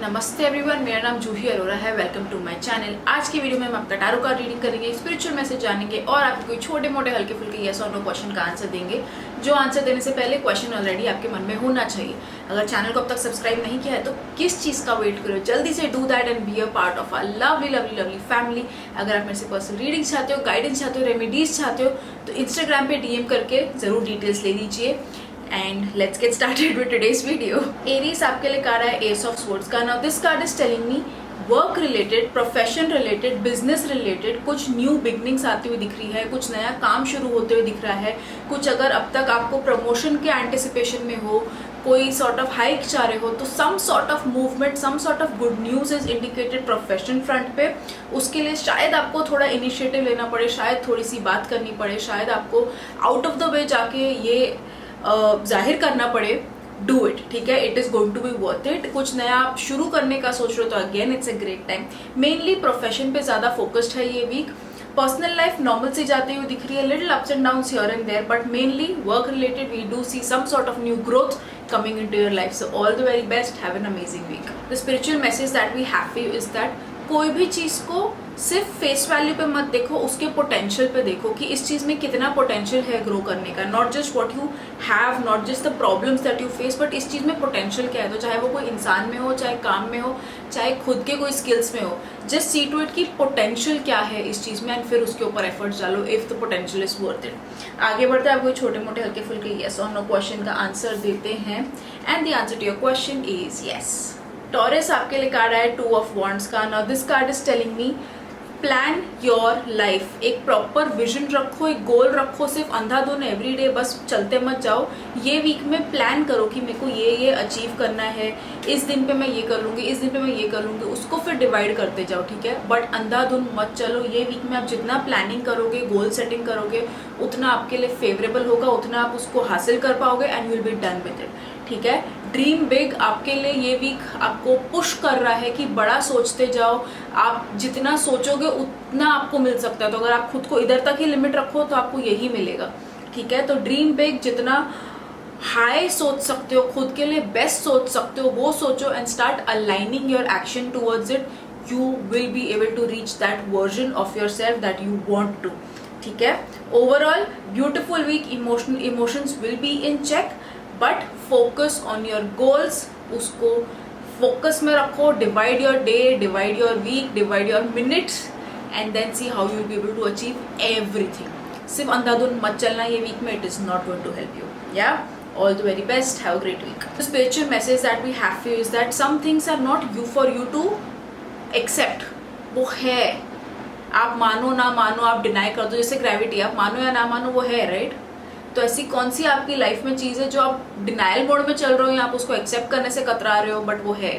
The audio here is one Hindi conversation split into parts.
नमस्ते एवरीवन, मेरा नाम जूही अरोरा है। Welcome to my channel. आज की वीडियो में हम आपका टैरो कार्ड रीडिंग करेंगे, स्पिरिचुअल मैसेज जानेंगे और आपको कोई छोटे मोटे हल्के फुल्के यस और नो क्वेश्चन का आंसर देंगे। जो आंसर देने से पहले क्वेश्चन ऑलरेडी आपके मन में होना चाहिए। अगर चैनल को अब तक सब्सक्राइब नहीं किया है तो किस चीज़ का वेट करो, जल्दी से do that and be a part of our lovely lovely lovely family. अगर आप मेरे से पर्सनल रीडिंग चाहते हो, गाइडेंस चाहते हो, रेमेडीज चाहते हो तो इंस्टाग्राम पे डीएम करके जरूर डिटेल्स ले लीजिए। And let's get started with today's video. Aries आपके लिए कार्ड है Ace of Swords का। Now this card is telling me work related, profession related, business related कुछ न्यू बिगनिंग्स आती हुई दिख रही है, कुछ नया काम शुरू होते हुए दिख रहा है। कुछ अगर अब तक आपको प्रमोशन के एंटिसिपेशन में हो, कोई सॉर्ट ऑफ हाइक चाह रहे हो तो some sort of movement, some sort of good news is indicated profession front पे। उसके लिए शायद आपको थोड़ा इनिशिएटिव लेना पड़े, शायद थोड़ी सी बात करनी पड़े, शायद आपको आउट ऑफ द वे जाके ये जाहिर करना पड़े। डू इट, ठीक है। It is going to be worth it. कुछ नया आप शुरू करने का सोच रहे हो तो again it's a great time. Mainly profession पे ज्यादा फोकस्ड है ये वीक। पर्सनल लाइफ नॉर्मल से जाती हुई दिख रही है, little ups and downs here and there, but mainly work related we do see some sort of new growth coming into your life. So all the very best, have an amazing week. The spiritual message that we have for you is that कोई भी चीज को सिर्फ फेस वैल्यू पे मत देखो, उसके पोटेंशियल पे देखो कि इस चीज में कितना पोटेंशियल है ग्रो करने का। Not just what you have, not just the problems that you face, but इस चीज में पोटेंशियल क्या है। तो चाहे वो कोई इंसान में हो, चाहे काम में हो, चाहे खुद के कोई स्किल्स में हो, जस्ट सी टू इट कि पोटेंशियल क्या है इस चीज में एंड फिर उसके ऊपर एफर्ट्स डालो if the potential is worth it. आगे बढ़ते हैं, आप कोई छोटे मोटे हल्के फुल्के यस और नो क्वेश्चन का आंसर देते हैं and the answer to your question is yes. Taurus आपके लिए कार्ड है 2 ऑफ वॉन्ड्स का। Now this card is telling me plan your life. एक प्रॉपर विजन रखो, एक गोल रखो, सिर्फ अंधाधुन एवरीडे बस चलते मत जाओ। ये वीक में प्लान करो कि मेरे को ये अचीव करना है, इस दिन पे मैं ये कर लूँगी, इस दिन पे मैं ये कर लूँगी, उसको फिर डिवाइड करते जाओ, ठीक है। बट अंधाधुन मत चलो। ये वीक में आप जितना प्लानिंग करोगे, गोल सेटिंग करोगे, उतना आपके लिए फेवरेबल होगा, उतना आप उसको हासिल कर पाओगे and you will be done with it, ठीक है। ड्रीम बिग आपके लिए ये वीक आपको पुश कर रहा है कि बड़ा सोचते जाओ। आप जितना सोचोगे उतना आपको मिल सकता है। तो अगर आप खुद को इधर तक ही लिमिट रखो तो आपको यही मिलेगा, ठीक है। तो ड्रीम बिग, जितना हाई सोच सकते हो, खुद के लिए बेस्ट सोच सकते हो वो सोचो and start aligning your action towards it. You will be able to reach that version of yourself that you want to, ठीक है। Overall beautiful week. Emotions will be in check but focus on your goals. उसको फोकस में रखो। Divide your day, divide your week, divide your minutes and then see how you will be able to achieve everything. सिर्फ अंधाधुन मत चलना ये वीक में, it is not going to help you. या all the very best, have a great week. The spiritual message that we have for you is that some things are not you for you to accept. वो है, आप मानो ना मानो, आप डिनाई कर दो, जैसे ग्रेविटी, आप मानो या ना मानो वो है, राइट। तो ऐसी कौन सी आपकी लाइफ में चीज़ है जो आप डिनाइल मोड में चल रहे हो या आप उसको एक्सेप्ट करने से कतरा रहे हो, बट वो है।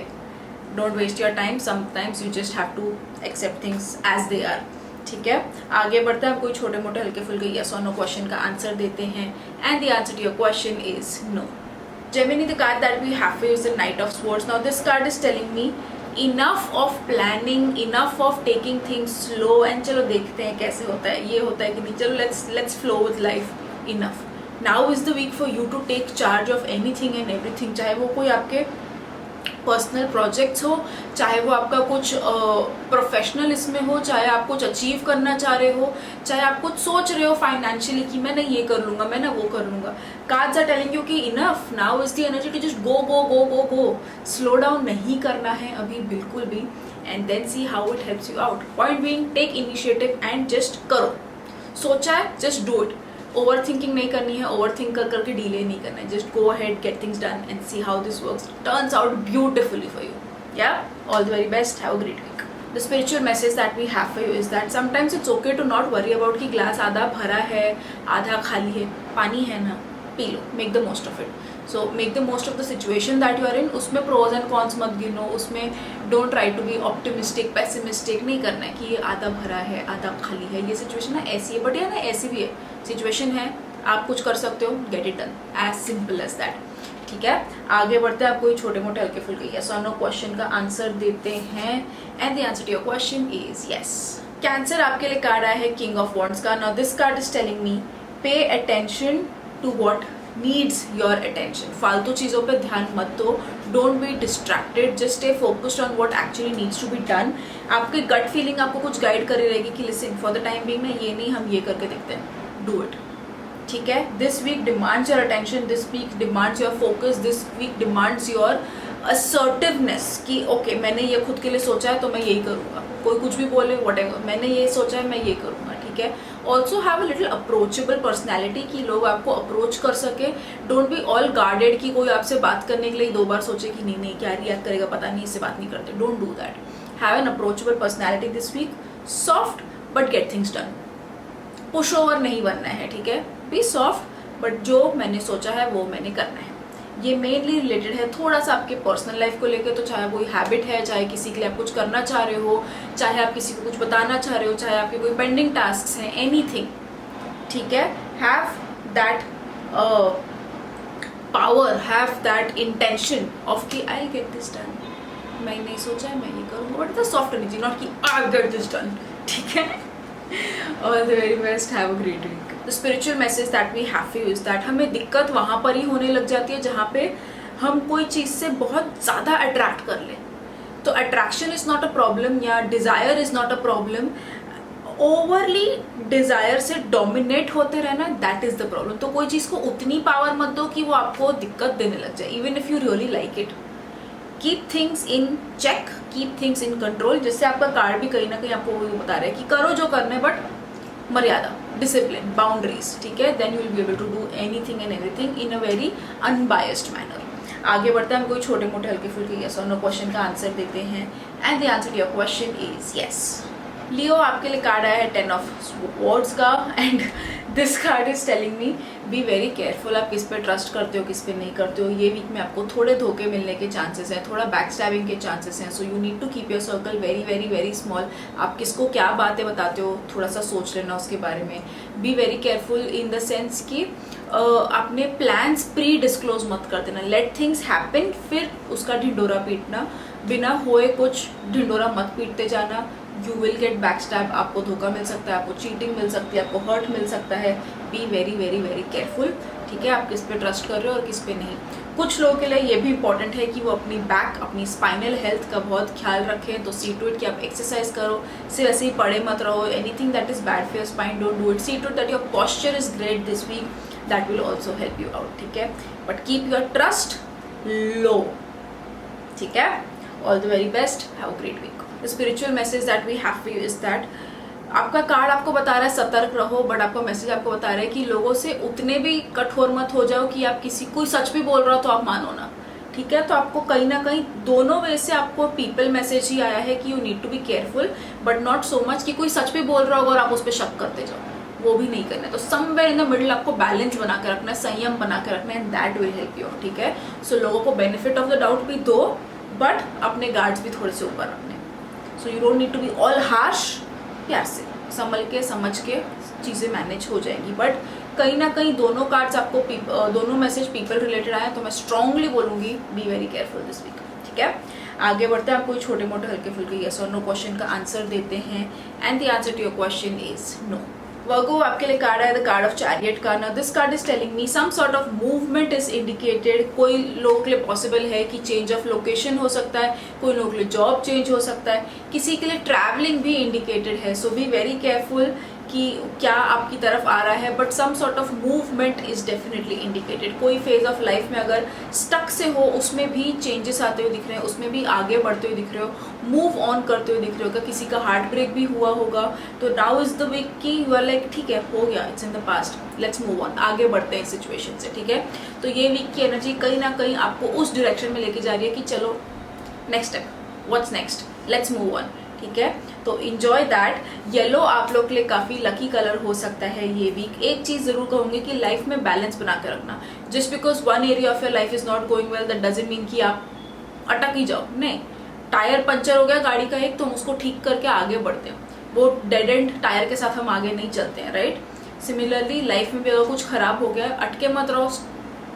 Don't waste your time, sometimes you just have to accept things as they are, ठीक है। आगे बढ़ते हैं, आप कोई छोटे मोटे हल्के फुल्के यस और नो क्वेश्चन का आंसर देते हैं and the answer to your question is no. Gemini, the card that we have for you is the Knight of Swords. Now this card is telling me enough of planning, enough of taking things slow and चलो देखते हैं कैसे होता है, ये होता है कि नहीं, चलो let's flow with life. Enough. Now is the week for you to take charge of anything and everything. चाहे वो कोई आपके पर्सनल प्रोजेक्ट्स हो, चाहे वो आपका कुछ प्रोफेशनल इसमें हो, चाहे आप कुछ अचीव करना चाह रहे हो, चाहे आप कुछ सोच रहे हो फाइनेंशियली कि मैं ना ये कर लूँगा, मैं ना वो कर लूँगा। कार्ड्स आर टेलिंग यू कि enough, now is the energy to just go go go go go. Slow down नहीं करना है अभी बिल्कुल भी and then see how it helps you out. Point being, take initiative and just करो। सोचा है, just do it. Overthinking नहीं करनी है, ओवर थिंक कर करके डिले नहीं करना है। Just go ahead, get things done and see how this works, turns out beautifully for you. Yeah all the very best, have a great week. The spiritual message that we have for you is that sometimes it's okay to not worry about कि ग्लास आधा भरा है, आधा खाली है। पानी है ना, पी लो, make the most of it. So make the most of the situation that you are in. उसमें प्रोज एंड कॉन्स मत गिनो, उसमें don't try to be optimistic, pessimistic नहीं करना है कि ये आधा भरा है, आधा खाली है। ये सिचुएशन ना ऐसी है, बट या ना ऐसी भी है, सिचुएशन है, आप कुछ कर सकते हो, get it done, as simple as that, ठीक है। आगे बढ़ते हैं, आप कोई छोटे मोटे हल्के फुल्के यस और नो क्वेश्चन का आंसर देते हैं and the answer to your question is yes. Cancer आपके लिए कार्ड आया है किंग ऑफ वॉन्ड्स का। Now this card is telling me pay attention to what needs your attention. फालतू चीज़ों पे ध्यान मत दो, don't be distracted, just stay focused on what actually needs to be done. आपकी गट फीलिंग आपको कुछ गाइड कर रहेगी कि listen, for the time being ना ये नहीं, हम ये करके देखते हैं, do it. ठीक है, this week demands your attention, this week demands your focus, this week demands your assertiveness कि ओके मैंने ये खुद के लिए सोचा है तो मैं यही करूँगा, कोई कुछ भी बोले व्हाटएवर, मैंने ये सोचा है मैं ये करूँगा. ठीक है, also have a little approachable personality कि लोग आपको अप्रोच कर सके. डोंट बी ऑल गार्डेड कि कोई आपसे बात करने के लिए 2 बार सोचे कि नहीं क्या रिएक्ट करेगा पता नहीं, इससे बात नहीं करते. Don't do that. Have an approachable personality this week. Soft but get things done. Pushover नहीं बनना है. ठीक है, बी सॉफ्ट बट जो मैंने सोचा है वो मैंने करना है. ये मेनली रिलेटेड है थोड़ा सा आपके पर्सनल लाइफ को लेकर. तो चाहे कोई हैबिट है, चाहे किसी के लिए आप कुछ करना चाह रहे हो, चाहे आप किसी को कुछ बताना चाह रहे हो, चाहे आपके कोई पेंडिंग टास्क हैं, एनीथिंग. ठीक है, have that power, have that intention of कि आई गेट दिस डन. मैंने सोचा है मैं ये करूँगा, but the soft energy, not कि आई गेट दिस डन. ठीक है, all the very best, have a great week. The spiritual message that we have for you is that हमें दिक्कत वहाँ पर ही होने लग जाती है जहाँ पे हम कोई चीज़ से बहुत ज़्यादा अट्रैक्ट कर लें. तो attraction is not a problem या desire is not a problem. Overly desire से डोमिनेट होते रहना, दैट इज़ द प्रॉब्लम. तो कोई चीज़ को उतनी पावर मत दो कि वो आपको दिक्कत देने लग जाए, even if you really like it. Keep things in check, keep things in control. जिससे आपका कार्ड भी कहीं ना कहीं आपको वो बता रहा है कि करो जो करना है, बट मर्यादा, डिसिप्लिन, बाउंड्रीज. ठीक है, then you will be able to do anything and everything in a very unbiased manner. आगे बढ़ते हैं, हम कोई छोटे मोटे हल्के फुल्के यस और नो क्वेश्चन का आंसर देते हैं. And the answer to your question is yes. Leo, आपके लिए कार्ड आया है 10 ऑफ वॉर्ड्स का. And this card is telling me be very careful. आप किस पे ट्रस्ट करते हो, किस पे नहीं करते हो. ये वीक में आपको थोड़े धोखे मिलने के चांसेस हैं, थोड़ा बैक स्टैबिंग के चांसेस हैं. So you need to keep your circle very very very small. आप किसको क्या बातें बताते हो थोड़ा सा सोच लेना उसके बारे में. B very careful in the sense कि अपने प्लान्स प्री डिस्क्लोज मत कर देना. लेट थिंग्स हैपन, फिर उसका ढिंडोरा पीटना, बिना हुए कुछ ढिंडोरा मत पीटते जाना. You will get back stab. आपको धोखा मिल सकता है, आपको चीटिंग मिल सकती है, आपको हर्ट मिल सकता है. Be very very very careful. ठीक है, आप किस पे ट्रस्ट कर रहे हो और किस पे नहीं. कुछ लोगों के लिए ये भी इंपॉर्टेंट है कि वो अपनी बैक, अपनी स्पाइनल हेल्थ का बहुत ख्याल रखें. तो सी टू इट कि आप एक्सरसाइज करो, सिर्फ ऐसे ही पड़े मत रहो. Anything that is bad for your spine, don't do it. See to it that your posture is great this week, that will also help you out. ठीक है, but keep your trust low. ठीक है, all the very best, have a great week. The spiritual message that we have for you is that आपका कार्ड आपको बता रहा है सतर्क रहो, बट आपका मैसेज आपको बता रहा है कि लोगों से उतने भी कठोर मत हो जाओ कि आप किसी कोई सच भी बोल रहा हो तो आप मानो ना. ठीक है, तो आपको कहीं ना कहीं दोनों वे से आपको पीपल मैसेज ही आया है कि you need to be careful, but not so much कि कोई सच भी बोल रहा होगा और आप उस पर शक करते जाओ, वो भी नहीं करना है. तो समवेयर इन द मिडिल आपको बैलेंस बना के रखना है, संयम बना के रखना है, and that will help you. ठीक है, सो लोगों को बेनिफिट ऑफ द डाउट भी दो, बट अपने गार्ड्स भी थोड़े से ऊपर रखने. So you don't need to be all harsh. प्यार से संभल के समझ के चीज़ें मैनेज हो जाएंगी. बट कहीं ना कहीं दोनों कार्ड्स आपको दोनों मैसेज पीपल रिलेटेड आए, तो मैं स्ट्रांगली बोलूँगी be very careful this week. ठीक है, आगे बढ़ते हैं. आप कोई छोटे मोटे हल्के फुल्के यस और नो क्वेश्चन का आंसर देते हैं. And the answer to your question is no. Virgo, आपके लिए कार्ड है द कार्ड ऑफ चैरियट का. Now this card is telling me some sort of movement is indicated. कोई लोगों के लिए पॉसिबल है कि चेंज ऑफ लोकेशन हो सकता है, कोई लोगों के लिए जॉब चेंज हो सकता है, किसी के लिए ट्रैवलिंग भी इंडिकेटेड है. सो बी वेरी केयरफुल कि क्या आपकी तरफ आ रहा है, but some sort of movement is definitely indicated. कोई फेज ऑफ लाइफ में अगर स्टक से हो उसमें भी चेंजेस आते हुए दिख रहे हैं, उसमें भी आगे बढ़ते हुए दिख रहे हो, मूव ऑन करते हुए दिख रहे हो. किसी का हार्ट ब्रेक भी हुआ होगा, तो नाउ इज द वीक की यू आर लाइक ठीक है हो गया, it's in the past, let's move on, आगे बढ़ते हैं इस सिचुएशन से. ठीक है, तो ये वीक की एनर्जी कहीं ना कहीं आपको उस डायरेक्शन में लेके जा रही है कि चलो next step, what's next, let's move on. ठीक है, तो इंजॉय दैट. येलो आप लोग के लिए काफ़ी लकी कलर हो सकता है ये वीक. एक चीज़ ज़रूर कहूँगी कि लाइफ में बैलेंस बना के रखना. Just because one area of your life is not going well, that doesn't mean कि आप अटक ही जाओ. नहीं, टायर पंचर हो गया गाड़ी का एक, तो हम उसको ठीक करके आगे बढ़ते हैं. वो डेड एंड टायर के साथ हम आगे नहीं चलते हैं. राइट, सिमिलरली लाइफ में भी अगर कुछ खराब हो गया, अटके मत रहो,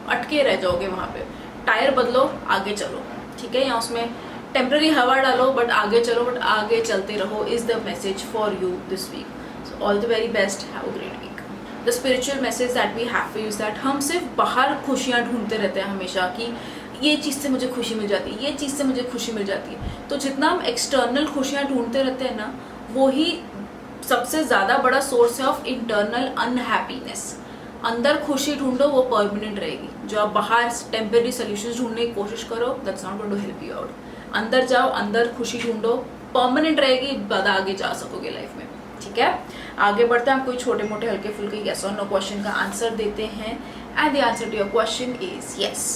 अटके रह जाओगे वहाँ पे. टायर बदलो, आगे चलो. ठीक है, या उसमें टेम्पररी हवा डालो, बट आगे चलो, बट आगे चलते रहो is the message for you this week. So all the very best, have a great week. The spiritual message that we have to use that हम सिर्फ बाहर खुशियाँ ढूंढते रहते हैं हमेशा कि ये चीज़ से मुझे खुशी मिल जाती है, ये चीज़ से मुझे खुशी मिल जाती है। तो जितना हम एक्सटर्नल खुशियाँ ढूंढते रहते हैं ना, वो ही सबसे ज़्यादा बड़ा सोर्स है ऑफ इंटरनल अनहैप्पीनेस। अंदर खुशी ढूंढो, वो परमानेंट रहेगी। जो आप बाहर टेम्परेरी सोल्यूशंस ढूंढने की कोशिश करो, that's not going to help you out. अंदर जाओ, अंदर खुशी ढूंढो, परमानेंट रहेगी, बाद आगे जा सकोगे लाइफ में। ठीक है, आगे बढ़ते हैं। हम कोई छोटे मोटे हल्के फुल्के यस और नो क्वेश्चन का आंसर देते हैं and the answer to your question is yes.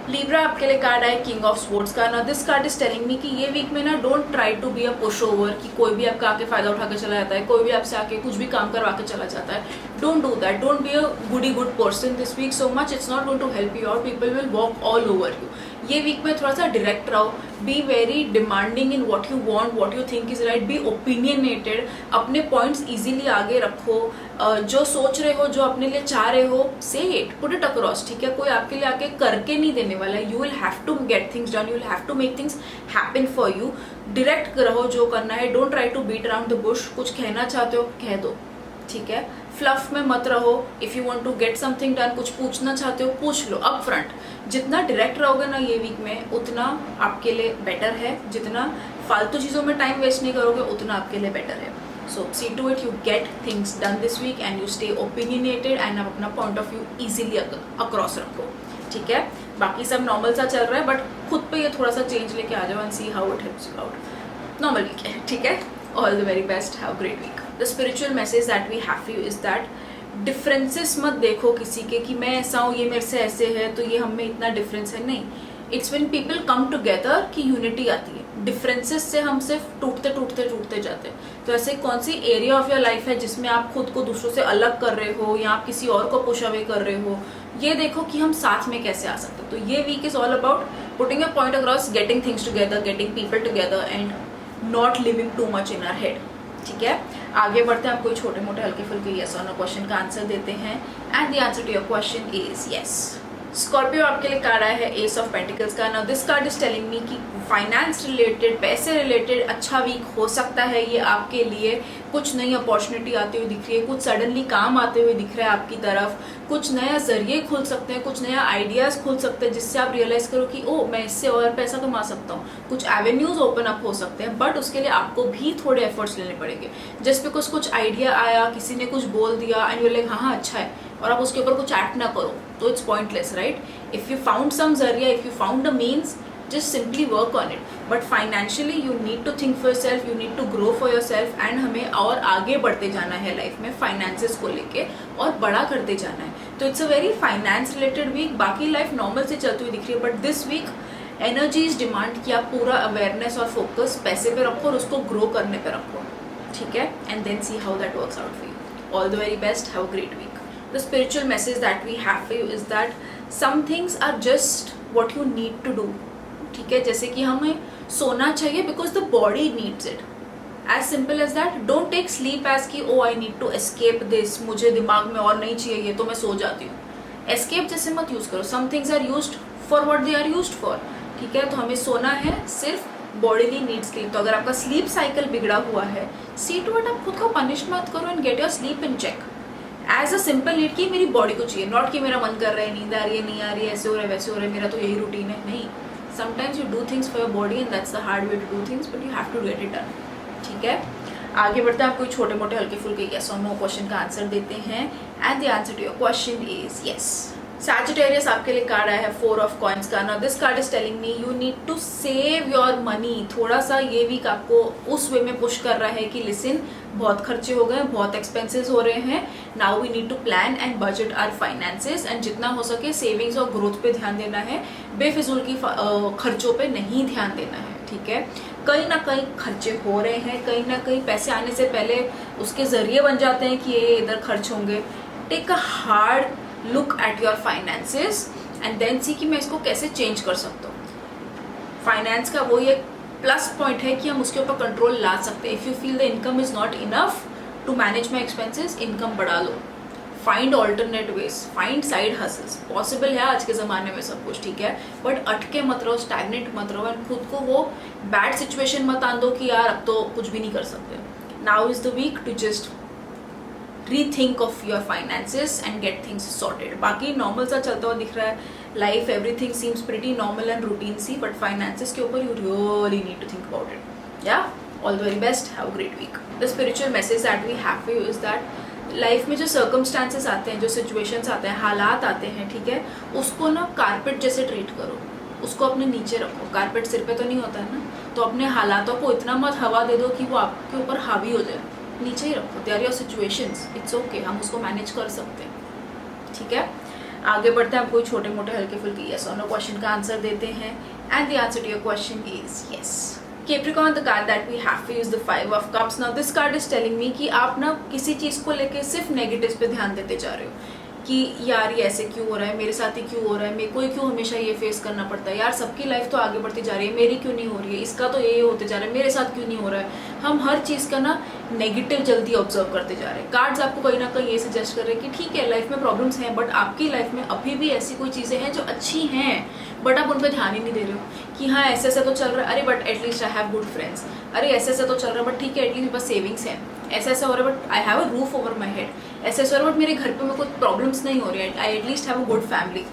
Libra आपके लिए कार्ड है किंग ऑफ स्वॉर्ड्स का। ना this card is telling me कि ये वीक में ना don't try to be a pushover, कि कोई भी आपका आके फायदा उठा के चला जाता है, कोई भी आपसे आके कुछ भी काम करवा के चला जाता है। Don't do that, don't be a goody good person this week so much, it's not going to help you out, people will walk all over you. ये वीक में थोड़ा सा डायरेक्ट रहो, be very demanding in what you want, what you think is right, be opinionated, अपने पॉइंट्स इजीली आगे रखो। जो सोच रहे हो, जो अपने लिए चाह रहे हो, से इट, पुट इट अक्रॉस। ठीक है, कोई आपके लिए आके करके नहीं देने वाला है। You will have to get things done, you will have to make things happen for you. Direct रहो जो करना है, don't try to beat around the bush. कुछ कहना चाहते हो कह दो, ठीक है, फ्लफ में मत रहो। If you want to get something done, कुछ पूछना चाहते हो पूछ लो अप फ्रंट। जितना डायरेक्ट रहोगे ना ये वीक में, उतना आपके लिए बेटर है। जितना फालतू चीज़ों में टाइम वेस्ट नहीं करोगे, उतना आपके लिए बेटर है। So see to it you get things done this week and you stay opinionated and आप अपना point of view easily across रखो। ठीक है, बाकी सब नॉर्मल सा चल रहा है, बट खुद पे ये थोड़ा सा चेंज लेके आ जाओ and see how it helps you out. Normal week है, ठीक है। All the very best, have great week. The spiritual message that we have you is that differences मत देखो किसी के, कि मैं ऐसा हूँ, ये मेरे से ऐसे है, तो ये हम में इतना डिफरेंस है। नहीं, it's when people come together कि यूनिटी आती है। डिफरेंसेस से हम सिर्फ टूटते टूटते टूटते जाते हैं। तो ऐसे कौन सी एरिया ऑफ योर लाइफ है जिसमें आप खुद को दूसरों से अलग कर रहे हो, या आप किसी और को पुश अवे कर रहे हो, ये देखो कि हम साथ में कैसे आ सकते हैं। तो ये week is all about putting your point across, getting things together, getting people together and not living too much in our head. ठीक है, आगे बढ़ते हैं। आप कोई छोटे मोटे हल्के फुल्के यस और नो क्वेश्चन का आंसर देते हैं and the answer to your question is yes. Scorpio आपके लिए कार्ड आया है एस ऑफ पेंटिकल्स का। Now this card is telling me कि फाइनेंस रिलेटेड, पैसे रिलेटेड अच्छा वीक हो सकता है ये आपके लिए। कुछ नई अपॉर्चुनिटी आती हुई दिख रही है, कुछ सडनली काम आते हुए दिख रहा है आपकी तरफ, कुछ नया जरिए खुल सकते हैं, कुछ नया आइडियाज खुल सकते हैं, जिससे आप रियलाइज करो कि ओ मैं इससे और पैसा कमा सकता हूँ। कुछ एवेन्यूज ओपन अप हो सकते हैं, बट उसके लिए आपको भी थोड़े एफर्ट्स लेने पड़ेंगे। जस्ट बिकॉज कुछ आइडिया आया, किसी ने कुछ बोल दिया एंड यू लाइक हाँ अच्छा है, और आप उसके ऊपर कुछ एक्ट ना करो, तो it's pointless, right. If you found some जरिया, if you found a means, just simply work on it, but financially you need to think for yourself, you need to grow for yourself and हमें और आगे बढ़ते जाना है लाइफ में फाइनेंसेस को लेके, और बड़ा करते जाना है। तो it's a very finance related week. बाकी लाइफ नॉर्मल से चलती हुई दिख रही है, but this week energy is demand कि आप पूरा अवेयरनेस और फोकस पैसे पे रखो और उसको ग्रो करने पे रखो। ठीक है, and then see how that works out for you. All the very best, have a great week. The spiritual message that we have for you is that some things are just what you need to do. ठीक है, जैसे कि हमें सोना चाहिए because the body needs it, as simple as that. Don't take sleep as कि oh I need to escape this, मुझे दिमाग में और नहीं चाहिए ये, तो मैं सो जाती हूँ। एस्केप जैसे मत यूज करो। Some things are used for what they are used for. ठीक है, तो हमें सोना है सिर्फ बॉडीली नीड्स के लिए। तो अगर आपका स्लीप साइकिल बिगड़ा हुआ है, सी टू इट, आप खुद को पनिश मत करो and get your sleep in check as a simple need कि मेरी बॉडी को चाहिए, नॉट कि मेरा मन कर रहा है, नींद आ रही है, नहीं आ रही है, ऐसे हो रहा है, वैसे हो रहा है, मेरा तो यही रूटीन है। नहीं, sometimes you do things for your body and that's the hard way to do things, but you have to get it done. ठीक है, आगे बढ़ते हैं। आप कोई छोटे मोटे हल्के फुल्के yes और no क्वेश्चन का आंसर देते हैं and the answer to your question is yes. Sagittarius आपके लिए कार्ड आया है 4 of coins का। Now this card is telling me you need to save your money. थोड़ा सा ये वीक आपको उस वे में पुश कर रहा है कि लिसन, बहुत खर्चे हो गए, बहुत एक्सपेंसेस हो रहे हैं। Now we need to plan and budget our finances, and जितना हो सके सेविंग्स और ग्रोथ पे ध्यान देना है, बेफिजूल की खर्चों पे नहीं ध्यान देना है। ठीक है, कहीं ना कहीं खर्चे हो रहे हैं, कहीं ना कहीं पैसे आने से पहले उसके जरिए बन जाते हैं कि ये इधर खर्च होंगे। Take a hard look at your finances and then see कि मैं इसको कैसे चेंज कर सकता हूँ। फाइनेंस का वो एक प्लस पॉइंट है कि हम उसके ऊपर कंट्रोल ला सकते हैं। If you feel the income is not enough to manage my expenses, income बढ़ा लो, find alternate ways, find side hustles. Possible है आज के ज़माने में सब कुछ, ठीक है, बट अटके मत रहो, स्टैग्नेट मत रहो एंड खुद को वो बैड सिचुएशन मत आन दो कि यार अब तो कुछ भी नहीं कर सकते। Now is the week to just rethink of your finances and get things sorted. बाकी नॉर्मल सा चलता हुआ दिख रहा है, life everything seems pretty normal and routine सी, बट फाइनेंसेस के ऊपर you really need to think about it. Yeah all the very best, have a great week. The spiritual message that we have for you is that life में जो सर्कमस्टांसेस आते हैं, जो सिचुएशंस आते हैं, हालात आते हैं, ठीक है, उसको ना कारपेट जैसे ट्रीट करो, उसको अपने नीचे रखो। कारपेट सिर पे तो नहीं होता है ना, तो अपने हालातों को इतना मत हवा दे दो कि वो आपके ऊपर हावी हो जाए, नीचे ही रखो। They are your situations, it's okay, हम उसको मैनेज कर सकते हैं, ठीक है। आगे बढ़ते हैं, हम कोई छोटे मोटे हल्के फुल्के यस और नो क्वेश्चन का आंसर देते हैं, and the answer to your question is yes. Capricorn, the card that we have to use the 5 of Cups. Now this card is telling me कि आप ना किसी चीज़ को लेके सिर्फ नेगेटिव पे ध्यान देते जा रहे हो कि यार ये ऐसे क्यों हो रहा है, मेरे साथ ही क्यों हो रहा है, मेरे को ही क्यों हमेशा ये फेस करना पड़ता है, यार सबकी लाइफ तो आगे बढ़ती जा रही है, मेरी क्यों नहीं हो रही है, इसका तो ये होते जा रहा है, मेरे साथ क्यों नहीं हो रहा है। हम हर चीज़ का ना नेगेटिव जल्दी ऑब्जर्व करते जा रहे हैं। कार्ड्स आपको कहीं ना कहीं ये सजेस्ट कर रहे हैं कि ठीक है लाइफ में प्रॉब्लम्स हैं, बट आपकी लाइफ में अभी भी ऐसी कोई चीज़ें हैं जो अच्छी हैं, बट आप उन पर ध्यान ही नहीं दे रहे हो कि हाँ ऐसे ऐसा तो चल रहा है, अरे but at least I have good friends, अरे ऐसे ऐसा तो चल रहा है बट ठीक है एटलीस्ट मेरे पास सेविंग्स हैं, ऐसा ऐसा हो रहा है but I have a roof over my head, ऐसे ऐसा हो रहा है बट मेरे घर पे में कोई प्रॉब्लम्स नहीं हो रही है, I at least have a good family.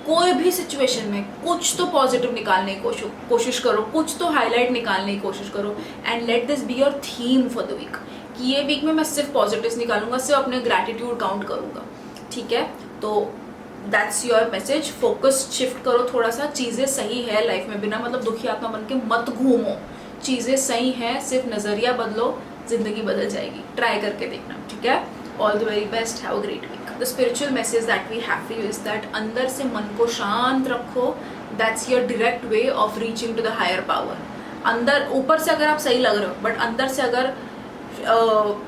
कोई भी सिचुएशन में कुछ तो पॉजिटिव निकालने की कोशिश करो, कुछ तो हाईलाइट निकालने की कोशिश करो, and let this be your theme for the week कि ये वीक में मैं सिर्फ पॉजिटिव्स निकालूंगा, सिर्फ अपने ग्रैटिट्यूड काउंट करूंगा, ठीक है। तो that's your message. Focus shift करो थोड़ा सा, चीज़ें सही है लाइफ में, बिना मतलब दुखी आत्मा बन के मत घूमो, चीज़ें सही हैं, सिर्फ नज़रिया बदलो, जिंदगी बदल जाएगी। ट्राई करके देखना, ठीक है। All the very best, have a great week. The spiritual message that we have for you is that अंदर से मन को शांत रखो, that's your direct way of reaching to the higher power. अंदर ऊपर से अगर आप सही लग रहे हो बट अंदर से अगर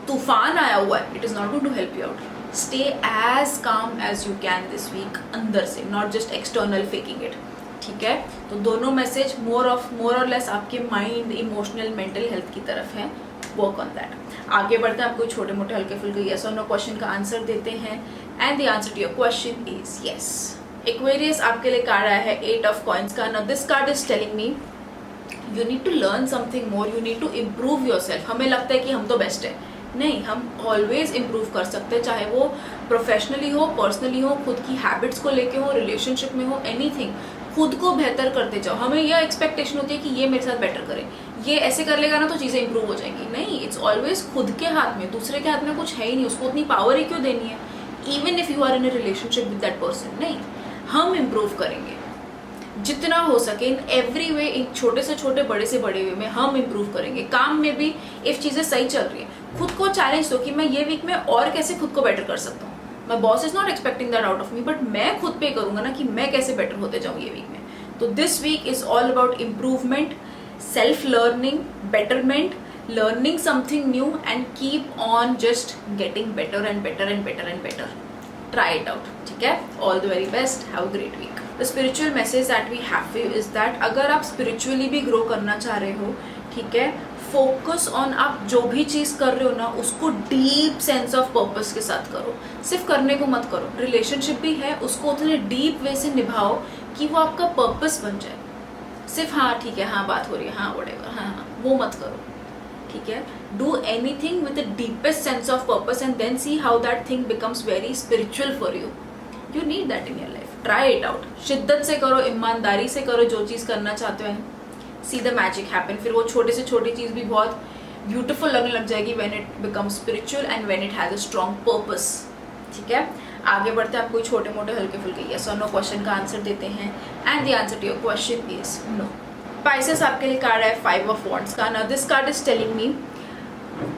तूफान आया हुआ है, it is not going to help you out. Stay as calm as you can this week, अंदर से, not just external faking it, ठीक है। तो दोनों मैसेज मोर और लेस आपके माइंड, इमोशनल, मेंटल हेल्थ की तरफ है, वर्क ऑन दैट। आगे बढ़ते हैं, आपको छोटे मोटे हल्के फुल्के यस और नो क्वेश्चन का आंसर देते हैं, and the answer to your question is yes. Aquarius, आपके लिए कार्ड आया है 8 ऑफ कॉइंस का। Now this card is telling me you need to learn something more, you need to improve yourself. हमें लगता है कि हम तो बेस्ट है, नहीं, हम ऑलवेज इम्प्रूव कर सकते हैं, चाहे वो प्रोफेशनली हो, पर्सनली हो, खुद की हैबिट्स को लेके हो, रिलेशनशिप में हो, एनीथिंग। खुद को बेहतर करते जाओ। हमें यह एक्सपेक्टेशन होती है कि ये मेरे साथ बेटर करे, ये ऐसे कर लेगा ना तो चीज़ें इंप्रूव हो जाएंगी। नहीं, इट्स ऑलवेज खुद के हाथ में, दूसरे के हाथ में कुछ है ही नहीं, उसको उतनी पावर ही क्यों देनी है। Even if you are in a relationship with that person, नहीं, हम इम्प्रूव करेंगे जितना हो सके इन एवरी वे, इन छोटे से छोटे, बड़े से बड़े वे में हम इम्प्रूव करेंगे। काम में भी इफ चीज़ें सही चल रही है, खुद को चैलेंज दो कि मैं ये वीक में और कैसे खुद को बेटर कर सकता हूँ। My boss is not expecting that out of me, but मैं खुद पे करूंगा ना कि मैं कैसे बेटर होते जाऊँ ये वीक में। तो this week is all about improvement, self learning, betterment, learning something new, and keep on just getting better and better and better and better. Try it out, ठीक है। All the very best, have a great week. The spiritual message that we have for you is that अगर आप spiritually भी grow करना चाह रहे हो, ठीक है, फोकस ऑन, आप जो भी चीज़ कर रहे हो ना उसको डीप सेंस ऑफ पर्पस के साथ करो, सिर्फ करने को मत करो। रिलेशनशिप भी है, उसको उतने डीप वे से निभाओ कि वो आपका पर्पस बन जाए। सिर्फ हाँ ठीक है, हाँ बात हो रही है, हाँ व्हाटएवर, हाँ वो मत करो, ठीक है। Do anything with the deepest sense of purpose and then see how that thing becomes very spiritual for you. You need that in your life. Try it out, शिद्दत से करो, ईमानदारी से करो जो चीज़ करना चाहते हो, सी द मैजिक हैपन। फिर वो छोटे से छोटी चीज़ भी बहुत ब्यूटीफुल लगने लग जाएगी when it becomes spiritual and when it has a strong purpose, ठीक है। आगे बढ़ते हैं, आप कोई छोटे मोटे हल्के फुल्के यस और नो क्वेश्चन का आंसर देते हैं, and the answer to your question is no. Pisces, आपके लिए कार्ड है 5 ऑफ वॉन्ड्स का। Now this card is telling me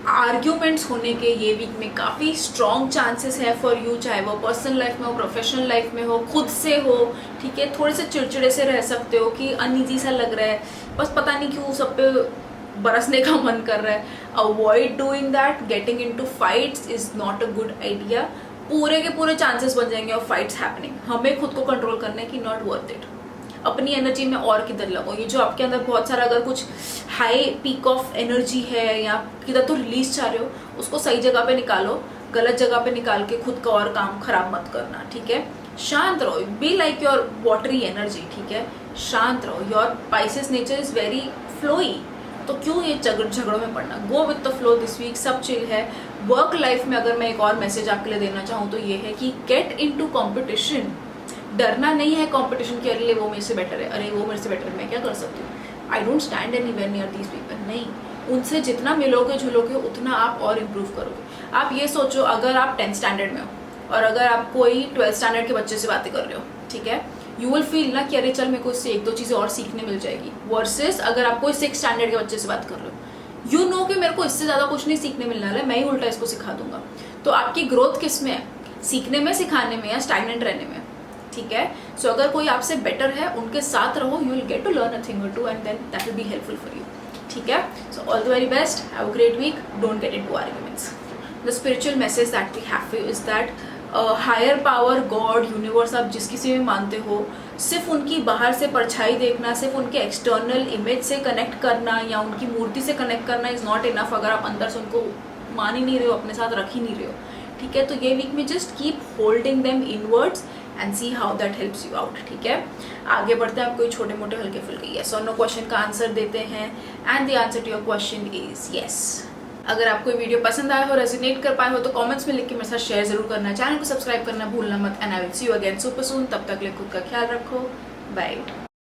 arguments होने के ये वीक में काफ़ी स्ट्रॉन्ग चांसेस है फॉर यू, चाहे वो पर्सनल लाइफ में हो, प्रोफेशनल लाइफ में हो, खुद से हो, ठीक है। थोड़े से चिड़चिड़े से रह सकते हो कि अनईजी सा लग रहा है, बस पता नहीं क्यों सब पे बरसने का मन कर रहा है। Avoid doing that, getting into fights is not a good idea. पूरे के पूरे चांसेस बन जाएंगे ऑफ फाइट्स हैपनिंग। हमें खुद को कंट्रोल करने की, नॉट वर्थ इट। अपनी एनर्जी में और किधर लगो, ये जो आपके अंदर बहुत सारा अगर कुछ हाई पीक ऑफ एनर्जी है या किधर तो रिलीज चाह रहे हो, उसको सही जगह पे निकालो, गलत जगह पे निकाल के खुद का और काम खराब मत करना, ठीक है। शांत रहो, be like your watery energy, ठीक है। शांत रहो। Your Pisces nature is very flowy, तो क्यों ये झगड़ों में पड़ना। Go with the flow this week, सब चिल है। वर्क लाइफ में अगर मैं एक और मैसेज आपके लिए देना चाहूँ तो ये है कि गेट इनटू कंपटीशन। डरना नहीं है कंपटीशन के, अरे वो मेरे से बेटर है, अरे वो मेरे से बेटर है, मैं क्या कर सकती हूँ, I don't stand anywhere near these people. नहीं, उनसे जितना मिलोगे जुलोगे उतना आप और इम्प्रूव करोगे। आप ये सोचो, अगर आप 10th स्टैंडर्ड में हो और अगर आप कोई 12th स्टैंडर्ड के बच्चे से बातें कर रहे हो, ठीक है, यू विल फील ना कि अरे चल मेरे को इससे 1-2 चीज़ें और सीखने मिल जाएगी। वर्सेस अगर आप कोई 6th स्टैंडर्ड के बच्चे से बात कर रहे हो, यू नो कि मेरे को इससे ज़्यादा कुछ नहीं सीखने मिलने वाला है, मैं ही उल्टा इसको सिखा दूंगा। तो आपकी ग्रोथ किस में है, सीखने में, सिखाने में, या स्टैग्नेंट रहने में, ठीक है। सो अगर कोई आपसे बेटर है उनके साथ रहो, you will get to learn a thing or two and then that will be helpful for you, ठीक है। So all the very best, have a great week, don't get into arguments. The spiritual message that we have for you is that higher power, God, universe, आप जिस किसी में मानते हो, सिर्फ उनकी बाहर से परछाई देखना, सिर्फ उनके एक्सटर्नल इमेज से कनेक्ट करना या उनकी मूर्ति से कनेक्ट करना इज़ नॉट इनफ अगर आप अंदर से उनको मान ही नहीं रहे हो, अपने साथ रख ही नहीं रहे हो, ठीक है। तो ये वीक में just keep holding them inwards and see how that helps you out, ठीक है। आगे बढ़ते हैं, आप कोई छोटे मोटे हल्के फुल्के यस और नो क्वेश्चन का आंसर देते हैं and the answer to your question is yes. अगर आपको वीडियो पसंद आया हो, रेजोनेट कर पाए हो तो कमेंट्स में लिख के मेरे साथ शेयर जरूर करना, चैनल को सब्सक्राइब करना भूलना मत and I will see you again super soon. तब तक के लिए खुद का ख्याल रखो, बाय।